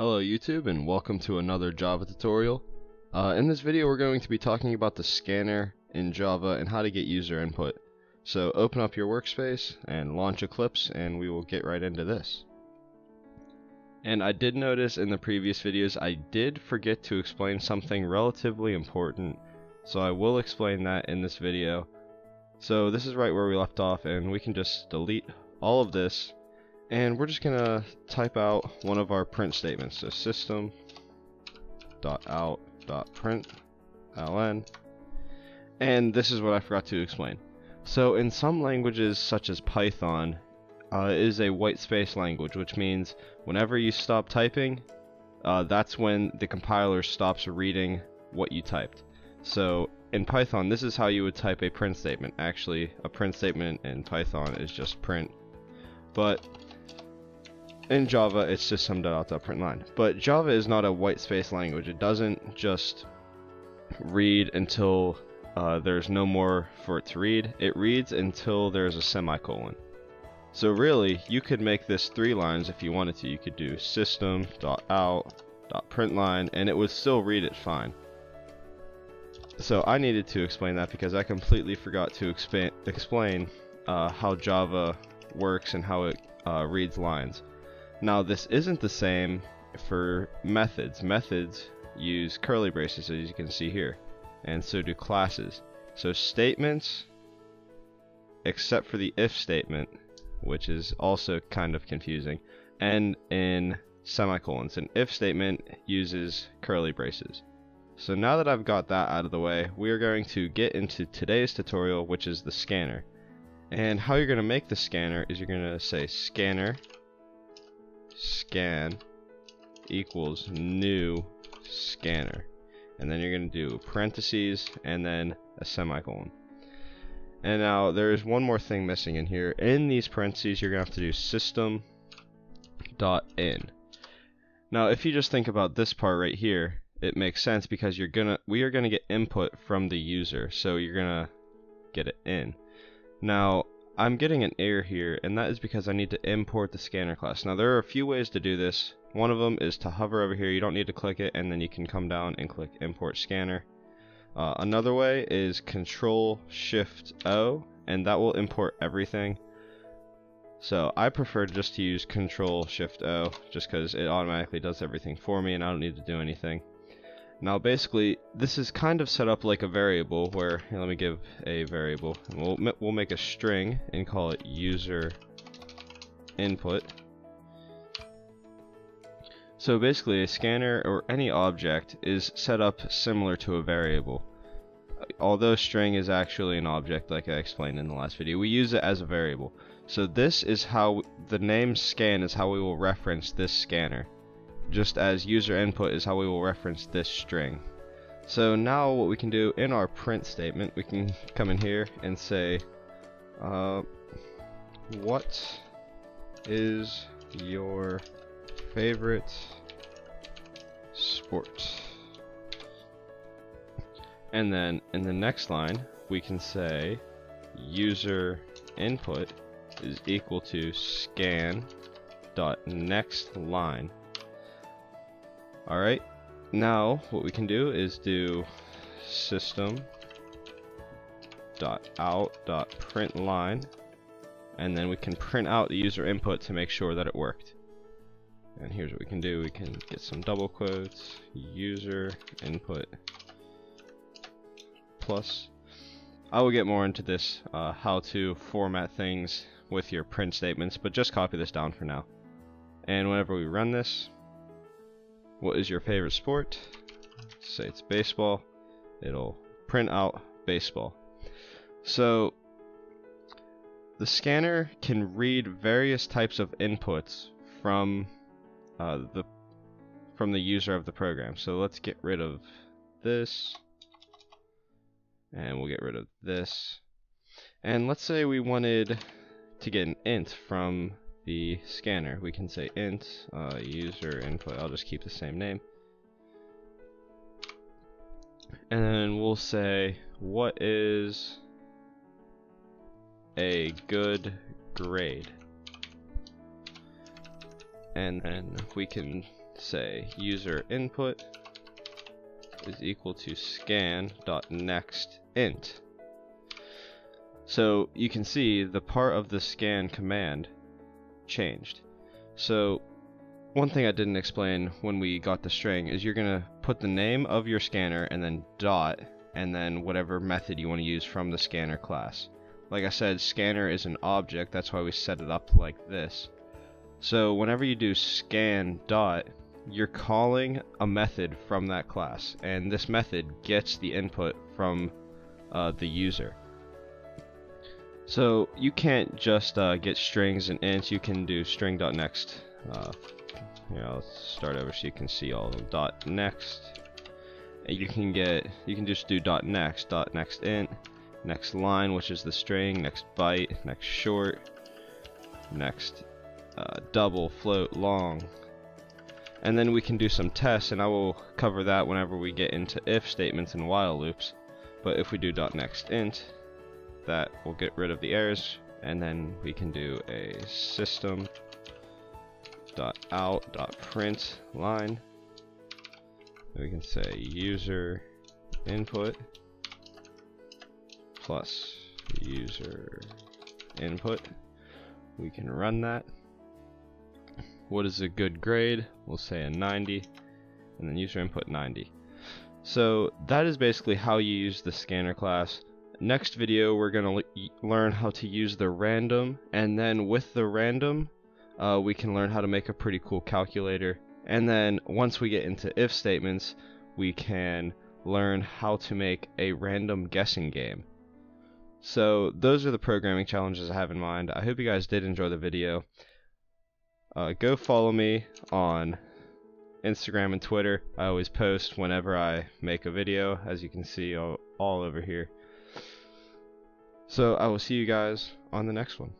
Hello YouTube and welcome to another Java tutorial. In this video we're going to be talking about the scanner in Java and how to get user input. So open up your workspace and launch Eclipse and we will get right into this. And I did notice in the previous videos I did forget to explain something relatively important, so I will explain that in this video. So this is right where we left off, and we can just delete all of this. And we're just gonna type out one of our print statements. So system.out.println. And this is what I forgot to explain. So in some languages such as Python, it is a white space language, which means whenever you stop typing, that's when the compiler stops reading what you typed. So in Python, this is how you would type a print statement. Actually, a print statement in Python is just print. But in Java, it's system.out.println. But Java is not a white space language. It doesn't just read until there's no more for it to read. It reads until there's a semicolon. So really, you could make this 3 lines if you wanted to. You could do system.out.println and it would still read it fine. So I needed to explain that because I completely forgot to explain how Java works and how it reads lines. Now this isn't the same for methods. Methods use curly braces, as you can see here, and so do classes. So statements, except for the if statement, which is also kind of confusing, end in semicolons. An if statement uses curly braces. So now that I've got that out of the way, we are going to get into today's tutorial, which is the scanner. And how you're going to make the scanner is you're going to say scanner scan equals new scanner, and then you're going to do parentheses and then a semicolon. And now there's one more thing missing in here. In these parentheses you're going to have to do system.in. Now if you just think about this part right here, it makes sense because we are gonna get input from the user, so you're gonna get it in. Now I'm getting an error here, and that is because I need to import the scanner class. Now there are a few ways to do this. One of them is to hover over here. You don't need to click it, and then you can come down and click import scanner. Another way is Control-Shift-O, and that will import everything. So I prefer just to use Control-Shift-O just because it automatically does everything for me and I don't need to do anything. Now basically this is kind of set up like a variable where, here, let me give a variable, and we'll make a string and call it user input. So basically a scanner or any object is set up similar to a variable. Although string is actually an object, like I explained in the last video, we use it as a variable. So this is how the name scan is how we will reference this scanner, just as user input is how we will reference this string. So now what we can do in our print statement, we can come in here and say what is your favorite sport? And then in the next line we can say user input is equal to scan dot next line. Alright, now what we can do is do system.out.println, and then we can print out the user input to make sure that it worked. And here's what we can do. We can get some double quotes, user input plus. I will get more into this, how to format things with your print statements, but just copy this down for now. And whenever we run this, what is your favorite sport? Say it's baseball. It'll print out baseball. So the scanner can read various types of inputs from the user of the program. So let's get rid of this, and we'll get rid of this. And let's say we wanted to get an int from the scanner. We can say int user input. I'll just keep the same name, and then we'll say what is a good grade. and then we can say user input is equal to scan.nextInt. So you can see the part of the scan command changed. So one thing I didn't explain when we got the string is you're gonna put the name of your scanner and then dot and then whatever method you want to use from the scanner class. Like I said, scanner is an object, that's why we set it up like this. So whenever you do scan dot, you're calling a method from that class, and this method gets the input from the user. So you can't just get strings and ints, you can do string.next. Let's start over so you can see all of them. Dot next. And you can just do dot next int, next line, which is the string, next byte, next short, next double, float, long. And then we can do some tests, and I will cover that whenever we get into if statements and while loops. But if we do dot next int, that will get rid of the errors, and then we can do a system.out.print line. We can say user input plus user input. We can run that. What is a good grade? We'll say a 90, and then user input 90. So that is basically how you use the scanner class. Next video we're going to learn how to use the random, and then with the random we can learn how to make a pretty cool calculator. And then once we get into if statements, we can learn how to make a random guessing game. So those are the programming challenges I have in mind. I hope you guys did enjoy the video. Go follow me on Instagram and Twitter. I always post whenever I make a video, as you can see all over here. So I will see you guys on the next one.